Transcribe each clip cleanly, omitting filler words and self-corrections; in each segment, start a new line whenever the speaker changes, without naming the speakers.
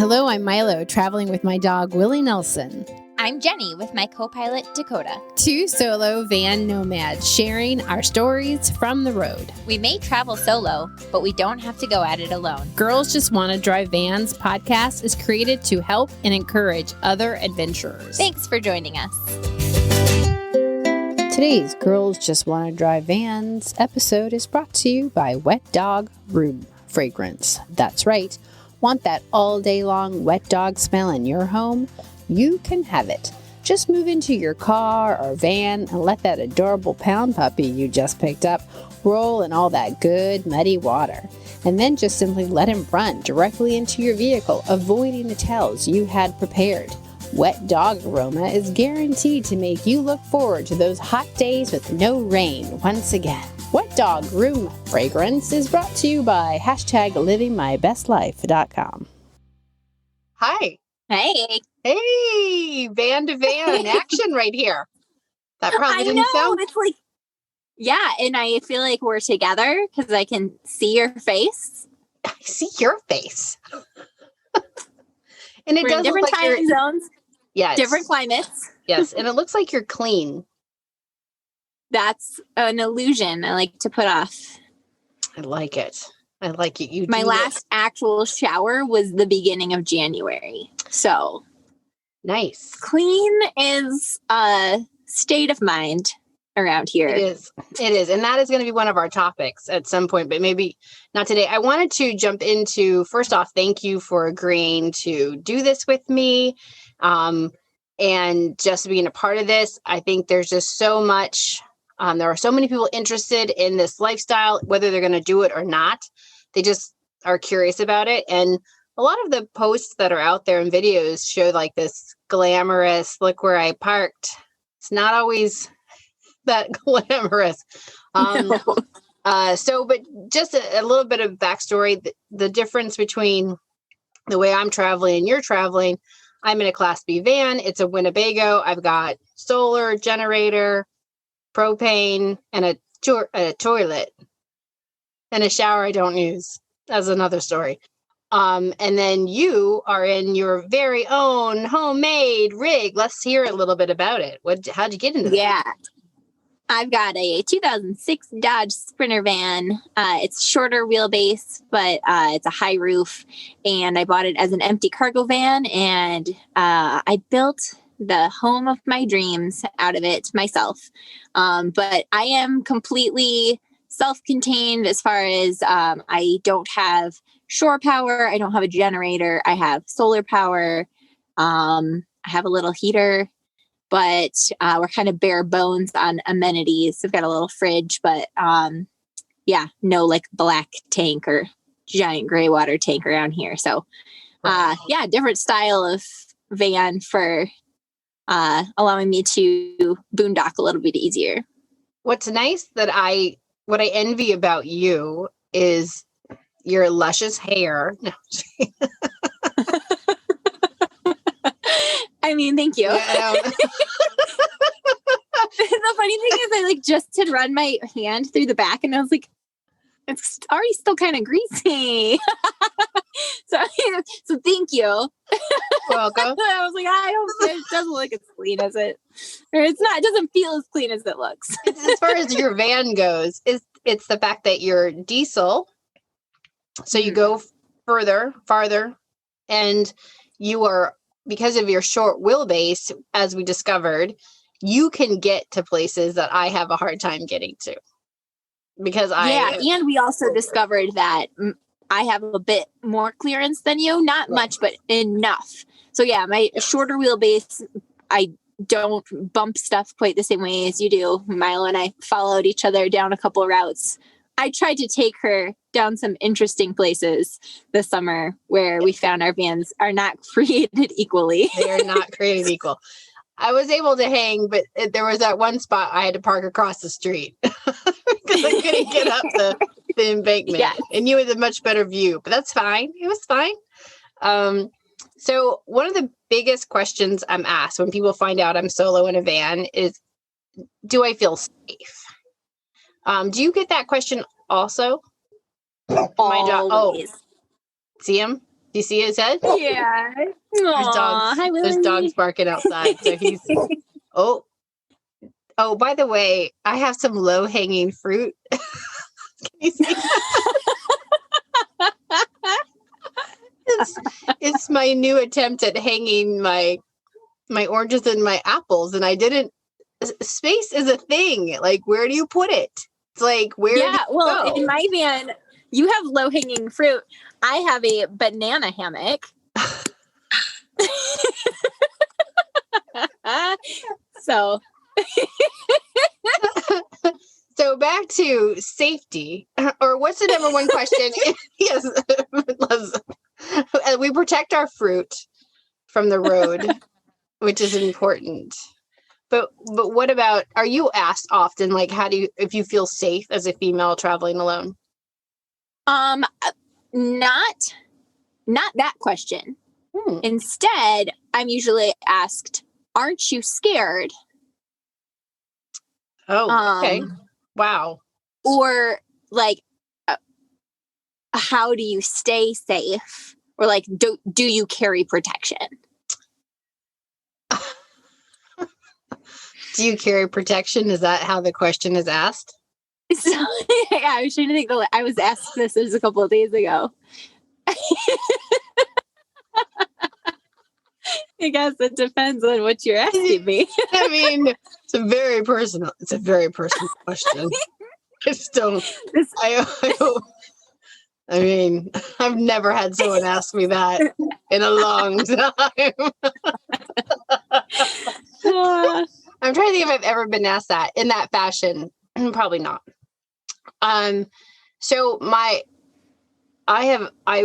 Hello, I'm Milo, traveling with my dog, Willie Nelson.
I'm Jenny with my co-pilot, Dakota.
Two solo van nomads sharing our stories from the road.
We may travel solo, but we don't have to go at it alone.
Girls Just Want to Drive Vans podcast is created to help and encourage other adventurers.
Thanks for joining us.
Today's Girls Just Want to Drive Vans episode is brought to you by Wet Dog Room Fragrance. That's right. Want that all day long wet dog smell in your home? You can have it. Just move into your car or van and let that adorable pound puppy you just picked up roll in all that good muddy water. And then just simply let him run directly into your vehicle, avoiding the tails you had prepared. Wet dog aroma is guaranteed to make you look forward to those hot days with no rain once again. Wet Dog Room Fragrance is brought to you by #livingmybestlife.com.
Hi.
Hey.
Hey, van to van action right here. That probably didn't sound...
It's like, yeah, and I feel like we're together because I can see your face.
I see your face. And it
we're
does
in different
look like
time zones.
Yes.
Different climates.
Yes, and it looks like you're clean.
That's an illusion I like to put off.
I like it. I like it.
My last actual shower was the beginning of January. So
nice.
Clean is a state of mind around here.
It is. It is. And that is going to be one of our topics at some point, but maybe not today. I wanted to jump into, first off, thank you for agreeing to do this with me. And just being a part of this. I think there's just so much. There are so many people interested in this lifestyle, whether they're going to do it or not. They just are curious about it. And a lot of the posts that are out there and videos show like this glamorous, look where I parked. It's not always that glamorous.
No.
But just a little bit of backstory, the difference between the way I'm traveling and you're traveling. I'm in a Class B van. It's a Winnebago. I've got solar generator, propane, and a toilet and a shower I don't use. That's another story. And then you are in your very own homemade rig. Let's hear a little bit about it. How'd you get into that?
Yeah. I've got a 2006 Dodge Sprinter van. It's shorter wheelbase, but it's a high roof. And I bought it as an empty cargo van. And I built the home of my dreams out of it myself. But I am completely self-contained as far as I don't have shore power. I don't have a generator. I have solar power. I have a little heater. But we're kind of bare bones on amenities. We've got a little fridge, but no like black tank or giant gray water tank around here. So different style of van for allowing me to boondock a little bit easier.
What's nice what I envy about you is your luscious hair. No.
I mean, thank you.
Yeah,
The funny thing is I just had run my hand through the back and I was like, it's already still kind of greasy. so thank you.
Welcome.
I was like, it doesn't look as clean as it, or it doesn't feel as clean as it looks.
As far as your van goes, it's the fact that you're diesel. So you go farther, and you are, because of your short wheelbase, as we discovered, you can get to places that I have a hard time getting to.
And we also discovered that I have a bit more clearance than you, not much, but enough. So my shorter wheelbase, I don't bump stuff quite the same way as you do. Milo and I followed each other down a couple of routes. I tried to take her down some interesting places this summer where we found our vans are not created equally.
They are not created equal. I was able to hang, but there was that one spot I had to park across the street because I couldn't get up the embankment. Yes. And you had a much better view, but that's fine. It was fine. So one of the biggest questions I'm asked when people find out I'm solo in a van is, do I feel safe? Do you get that question also?
Always.
See him? Do you see his head?
Yeah. Aw, hi,
There's
Willie.
dogs barking outside. So he's, oh, by the way, I have some low hanging fruit. Can you see? It's my new attempt at hanging my oranges and my apples, and I didn't. Space is a thing. Like, where do you put it? It's like, where?
Yeah, well,
go?
in my van, you have low hanging fruit. I have a banana hammock. So.
So back to safety, or what's the number one question? Yes, we protect our fruit from the road, which is important. But what about, are you asked often, like, how do you, if you feel safe as a female traveling alone?
Not that question. Instead, I'm usually asked, aren't you scared?
Oh, okay. Wow.
Or like, how do you stay safe? Or like, do you carry protection?
Do you carry protection? Is that how the question is asked?
So, yeah, I was trying to think. I was asked this a couple of days ago. I guess it depends on what you're asking me.
I mean, it's a very personal question. I just don't. I mean, I've never had someone ask me that in a long time. I'm trying to think if I've ever been asked that in that fashion. Probably not. So I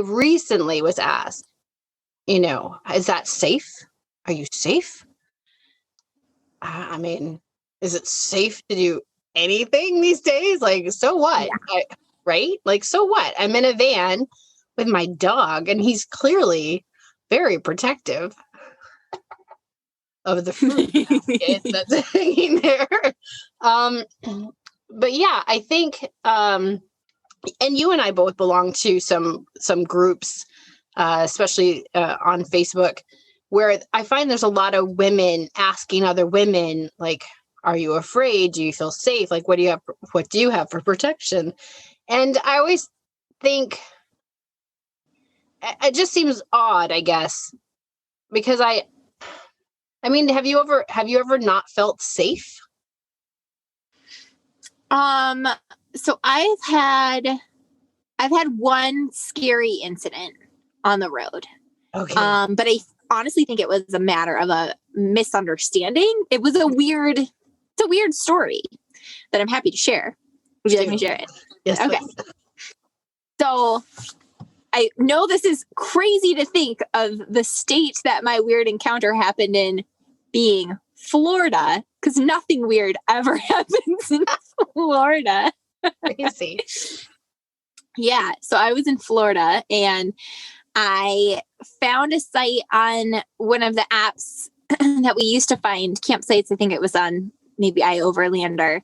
recently was asked, is that safe? Are you safe? I mean, is it safe to do anything these days? Like, so what? Yeah. Right? Like, so what? I'm in a van with my dog, and he's clearly very protective of the fruit basket that's hanging there. But yeah, I think, and you and I both belong to some groups, especially on Facebook, where I find there's a lot of women asking other women, like, are you afraid? Do you feel safe? Like, what do you have for protection? And I always think it just seems odd, I guess, because I mean, have you ever not felt safe?
So I've had one scary incident on the road.
Okay.
But I honestly think it was a matter of a misunderstanding. It was a weird story that I'm happy to share. Would you like me to share it?
Yes.
Okay.
Please.
So I know this is crazy to think of the state that my weird encounter happened in being Florida, because nothing weird ever happens in Florida.
Crazy.
Yeah. So I was in Florida, and I found a site on one of the apps that we used to find campsites. I think it was on maybe iOverlander.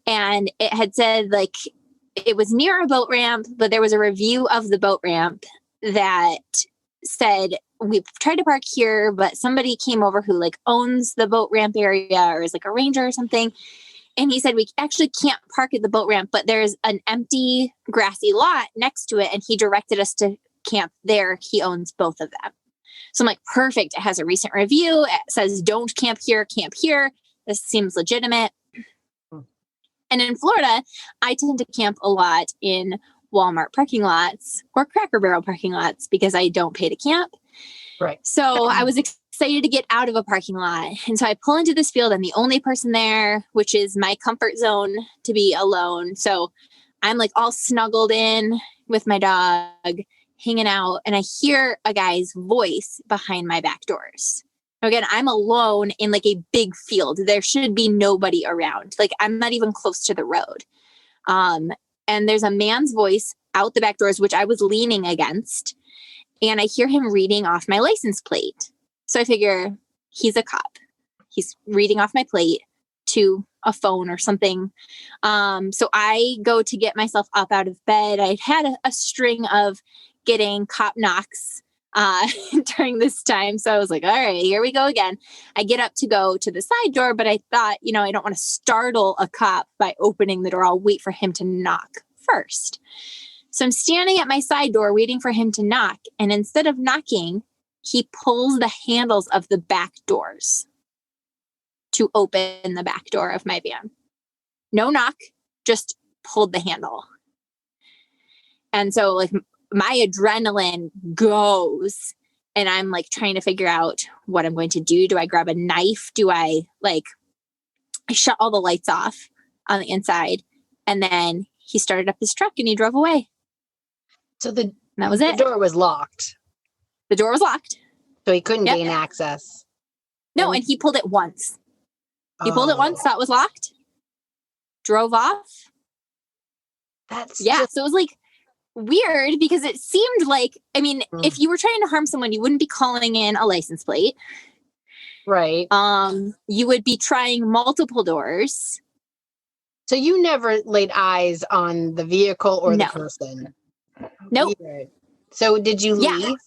And it had said, like, it was near a boat ramp, but there was a review of the boat ramp that said, we tried to park here, but somebody came over who like owns the boat ramp area or is like a ranger or something. And he said, we actually can't park at the boat ramp, but there's an empty grassy lot next to it. And he directed us to camp there. He owns both of them. So I'm like, perfect. It has a recent review. It says, don't camp here, camp here. This seems legitimate. And in Florida, I tend to camp a lot in Walmart parking lots or Cracker Barrel parking lots because I don't pay to camp.
Right.
So I was excited to get out of a parking lot. And so I pull into this field. I'm the only person there, which is my comfort zone to be alone. So I'm like all snuggled in with my dog, hanging out. And I hear a guy's voice behind my back doors. Again, I'm alone in like a big field. There should be nobody around. Like, I'm not even close to the road. And there's a man's voice out the back doors, which I was leaning against. And I hear him reading off my license plate. So I figure he's a cop. He's reading off my plate to a phone or something. So I go to get myself up out of bed. I'd had a string of getting cop knocks during this time. So I was like, all right, here we go again. I get up to go to the side door, but I thought, I don't want to startle a cop by opening the door. I'll wait for him to knock first. So I'm standing at my side door waiting for him to knock. And instead of knocking, he pulls the handles of the back doors to open the back door of my van. No knock, just pulled the handle. And so like my adrenaline goes and I'm like trying to figure out what I'm going to do. Do I grab a knife? Do I shut all the lights off on the inside? And then he started up his truck and he drove away.
So
that was it.
The door was locked.
The door was locked.
So he couldn't gain access.
No, and he pulled it once. He pulled it once, thought it was locked, drove off. So it was like weird because it seemed like, if you were trying to harm someone, you wouldn't be calling in a license plate.
Right.
You would be trying multiple doors.
So you never laid eyes on the vehicle or the person?
Nope.
Weird. So did you leave?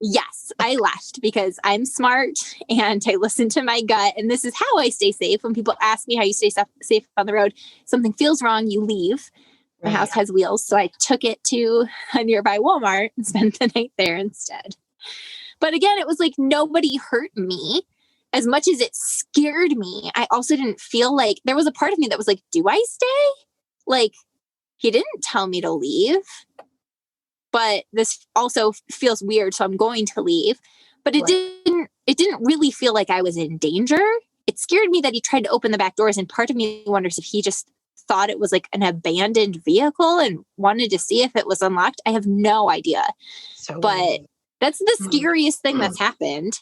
Yes, I left because I'm smart and I listen to my gut. And this is how I stay safe. When people ask me how you stay safe on the road, something feels wrong, you leave. My house has wheels. So I took it to a nearby Walmart and spent the night there instead. But again, it was like nobody hurt me. As much as it scared me, I also didn't feel like there was a part of me that was like, do I stay? Like, he didn't tell me to leave. But this also feels weird, so I'm going to leave. But it didn't really feel like I was in danger. It scared me that he tried to open the back doors, and part of me wonders if he just thought it was like an abandoned vehicle and wanted to see if it was unlocked. I have no idea. But that's the scariest thing that's happened,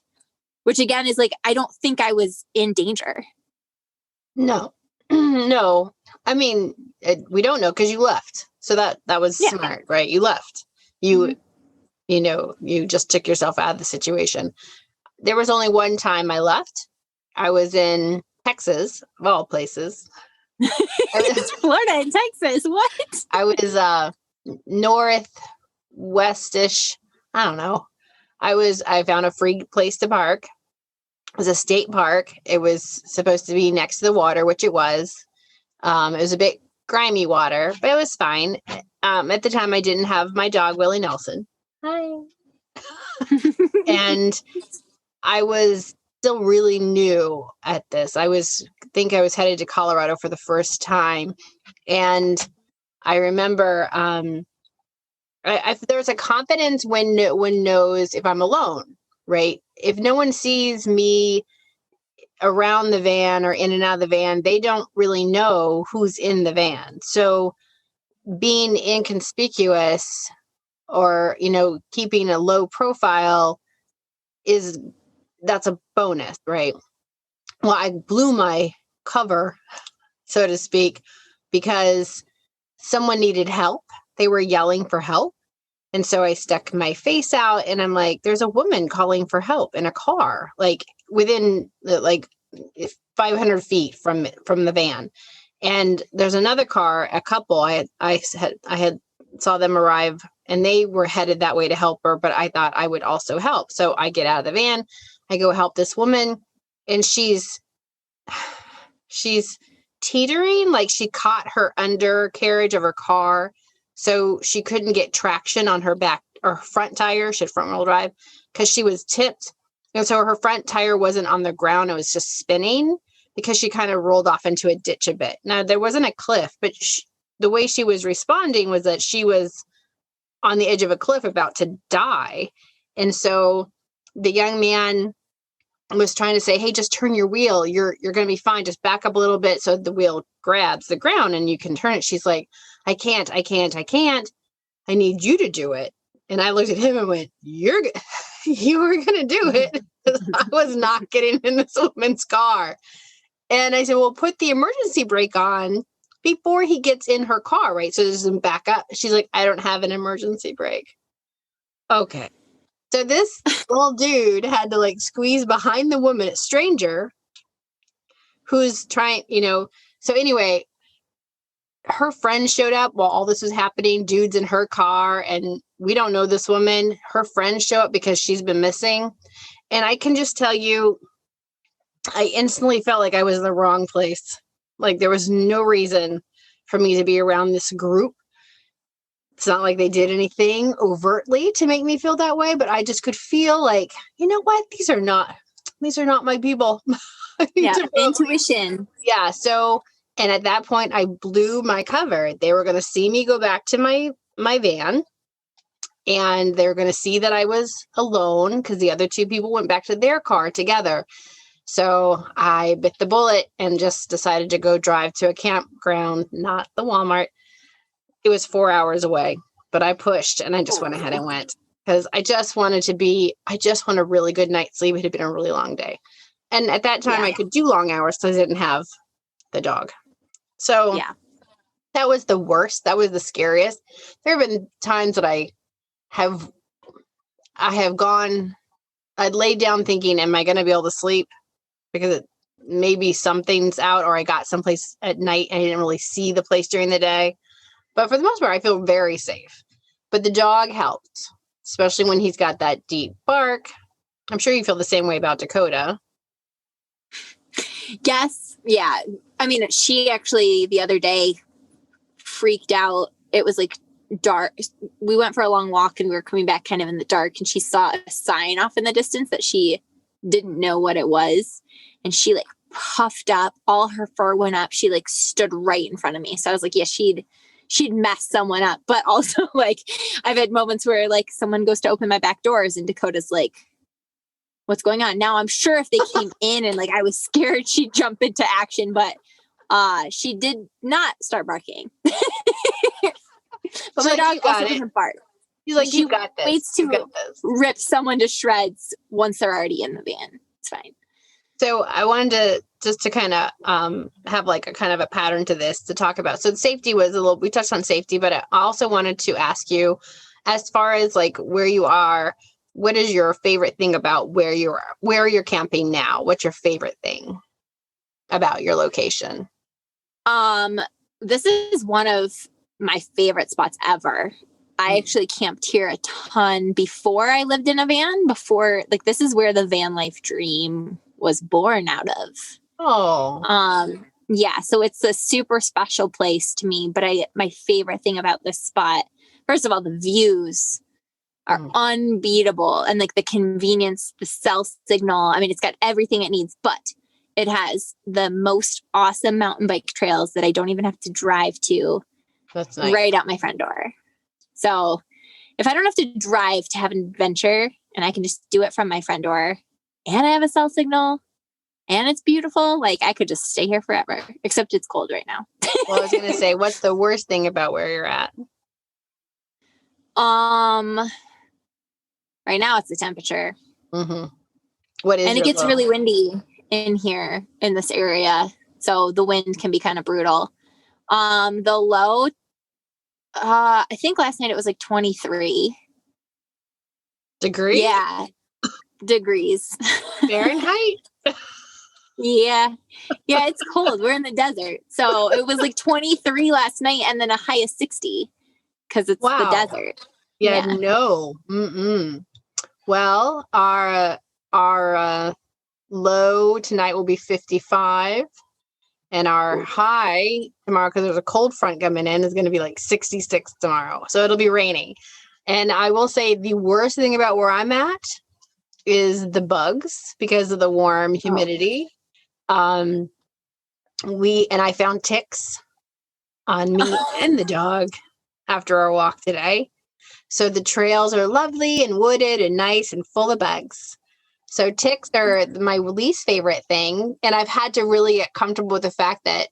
which again is like, I don't think I was in danger.
No. No. We don't know because you left. So that was smart, right? You left. You just took yourself out of the situation. There was only one time I left. I was in Texas, of all places.
Florida and Texas. What?
I was northwestish. I don't know. I found a free place to park. It was a state park. It was supposed to be next to the water, which it was. It was a bit grimy water, but it was fine. At the time, I didn't have my dog, Willie Nelson. Hi. And I was still really new at this. I was headed to Colorado for the first time. And I remember there's a confidence when knows if I'm alone, right? If no one sees me around the van or in and out of the van, they don't really know who's in the van. So being inconspicuous or, keeping a low profile that's a bonus, right? Well, I blew my cover, so to speak, because someone needed help. They were yelling for help. And so I stuck my face out and I'm like, there's a woman calling for help in a car, like within 500 feet from the van. And there's another car, a couple. I had saw them arrive and they were headed that way to help her, but I thought I would also help. So I get out of the van, I go help this woman, and she's teetering, like she caught her undercarriage of her car. So she couldn't get traction on her back or front tire. She had front wheel drive because she was tipped. And so her front tire wasn't on the ground. It was just spinning because she kind of rolled off into a ditch a bit. Now, there wasn't a cliff, but the way she was responding was that she was on the edge of a cliff about to die. And so the young man was trying to say, hey, just turn your wheel. You're going to be fine. Just back up a little bit so the wheel grabs the ground and you can turn it. She's like, I can't. I need you to do it. And I looked at him and went, you were going to do it. I was not getting in this woman's car. And I said, well, put the emergency brake on before he gets in her car, right? So it doesn't back up. She's like, I don't have an emergency brake. Okay. So this little dude had to squeeze behind the woman, a stranger, who's trying, so anyway, her friend showed up while all this was happening, dudes in her car, and we don't know this woman. Her friends show up because she's been missing. And I can just tell you, I instantly felt like I was in the wrong place. Like there was no reason for me to be around this group. It's not like they did anything overtly to make me feel that way, but I just could feel like, you know what? These are not my people.
Yeah, intuition.
Yeah. So, and at that point I blew my cover. They were going to see me go back to my van, and they were going to see that I was alone because the other two people went back to their car together. So I bit the bullet and just decided to go drive to a campground, not the Walmart. It was 4 hours away, but I pushed and I just went ahead and went because I just want a really good night's sleep. It had been a really long day. And at that time I could do long hours because I didn't have the dog. So that was the worst. That was the scariest. There have been times that I have I'd laid down thinking, am I going to be able to sleep? Because maybe something's out, or I got someplace at night and I didn't really see the place during the day. But for the most part, I feel very safe. But the dog helped, especially when he's got that deep bark. I'm sure you feel the same way about Dakota.
Yes. Yeah. I mean, she actually the other day freaked out. It was like dark. We went for a long walk and we were coming back kind of in the dark, and she saw a sign off in the distance that she didn't know what it was. And she like puffed up, all her fur went up. She like stood right in front of me. So I was like, yeah, she'd mess someone up. But also like I've had moments where like someone goes to open my back doors and Dakota's like, what's going on? Now I'm sure if they came in and like I was scared, she'd jump into action, but she did not start barking. But my dog also doesn't bark.
He's like, you got this.
Waits to rip someone to shreds once they're already in the van. It's fine.
So I wanted to just to kind of have like a kind of a pattern to this to talk about. So safety was we touched on safety, but I also wanted to ask you, as far as like where you are, what is your favorite thing about where you're camping now? What's your favorite thing about your location?
This is one of my favorite spots ever. I actually camped here a ton before I lived in a van. This is where the van life dream was born out of.
Oh.
Yeah, so it's a super special place to me, but my favorite thing about this spot, first of all, the views are unbeatable, and like the convenience, the cell signal. I mean, it's got everything it needs, but it has the most awesome mountain bike trails that I don't even have to drive to.
That's nice.
Right out my front door. So if I don't have to drive to have an adventure and I can just do it from my front door, and I have a cell signal and it's beautiful, like I could just stay here forever, except it's cold right now.
Well, I was going to say, what's the worst thing about where you're at?
Right now it's the temperature.
Mm-hmm. What is
and it gets
low?
really windy in here in this area. So the wind can be kind of brutal. The low, I think last night it was like 23
degrees.
Yeah. Degrees.
Fahrenheit.
Yeah, it's cold. We're in the desert. So it was like 23 last night and then a high of 60 because it's the desert.
Yeah. No. Mm-mm. Well, our low tonight will be 55, and our high tomorrow, because there's a cold front coming in, is going to be like 66 tomorrow. So it'll be raining. And I will say the worst thing about where I'm at is the bugs because of the warm humidity. I found ticks on me and the dog after our walk today. So the trails are lovely and wooded and nice and full of bugs. So ticks are my least favorite thing. And I've had to really get comfortable with the fact that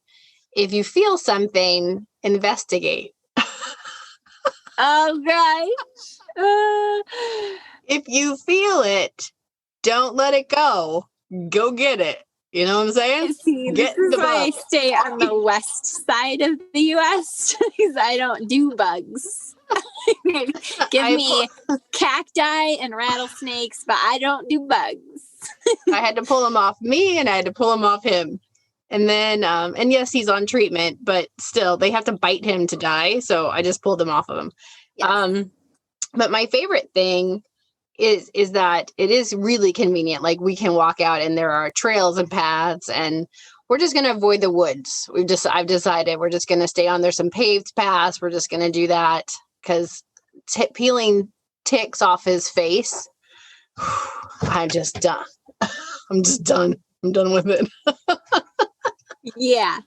if you feel something, investigate.
Oh, right.
If you feel it, don't let it go. Go get it. You know what I'm saying?
See, this is why I stay on the west side of the U.S. because I don't do bugs. Give me cacti and rattlesnakes, but I don't do bugs.
I had to pull him off me, and I had to pull him off him. And then, and yes, he's on treatment, but still, they have to bite him to die. So I just pulled him off of him. Yes. But my favorite thing is that it is really convenient. Like we can walk out and there are trails and paths, and we're just going to avoid the woods. I've decided we're just going to stay on. There's some paved paths. We're just going to do that because peeling ticks off his face. I'm just done. I'm just done. I'm done with it.
Yeah.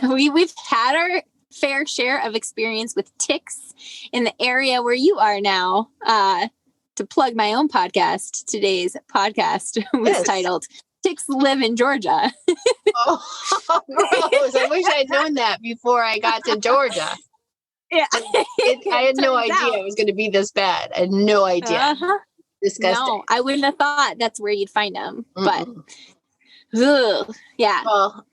We've had our fair share of experience with ticks in the area where you are now. To plug my own podcast, today's podcast was titled "Ticks Live in Georgia."
Oh, gross. I wish I'd known that before I got to Georgia.
Yeah.
I had no idea it was going to be this bad. I had no idea.
Uh-huh.
Disgusting.
No, I wouldn't have thought that's where you'd find them. But yeah.
Well,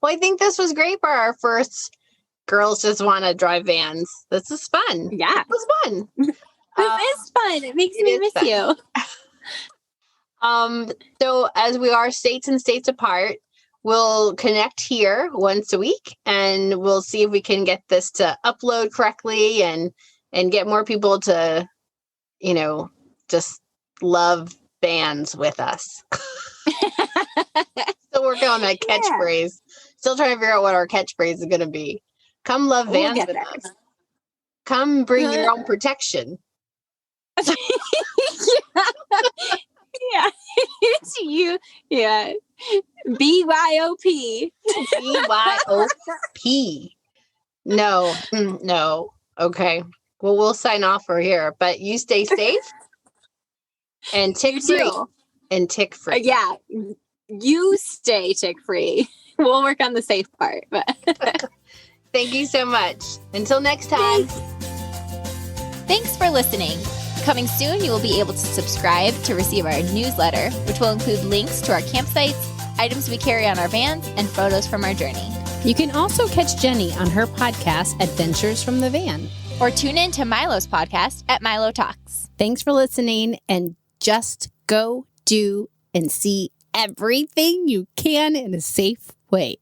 I think this was great for our first Girls Just Want to Drive Vans. This is fun.
Yeah.
It was fun.
This is fun. It makes me miss you.
So as we are states and states apart, we'll connect here once a week, and we'll see if we can get this to upload correctly and get more people to, just love Vans with us. Still working on that catchphrase. Still trying to figure out what our catchphrase is going to be. Come love Vans with us. Come bring your own protection.
Yeah. It's you. Yeah. BYOP.
BYOP. No. Okay. Well, we'll sign off for here, but you stay safe and tick free. And tick free.
Yeah. You stay tick free. We'll work on the safe part. But
thank you so much. Until next time.
Thanks for listening. Coming soon, you will be able to subscribe to receive our newsletter, which will include links to our campsites, items we carry on our vans, and photos from our journey.
You can also catch Jenny on her podcast, Adventures from the Van.
Or tune in to Milo's podcast at Milo Talks.
Thanks for listening, and just go do and see everything you can in a safe way.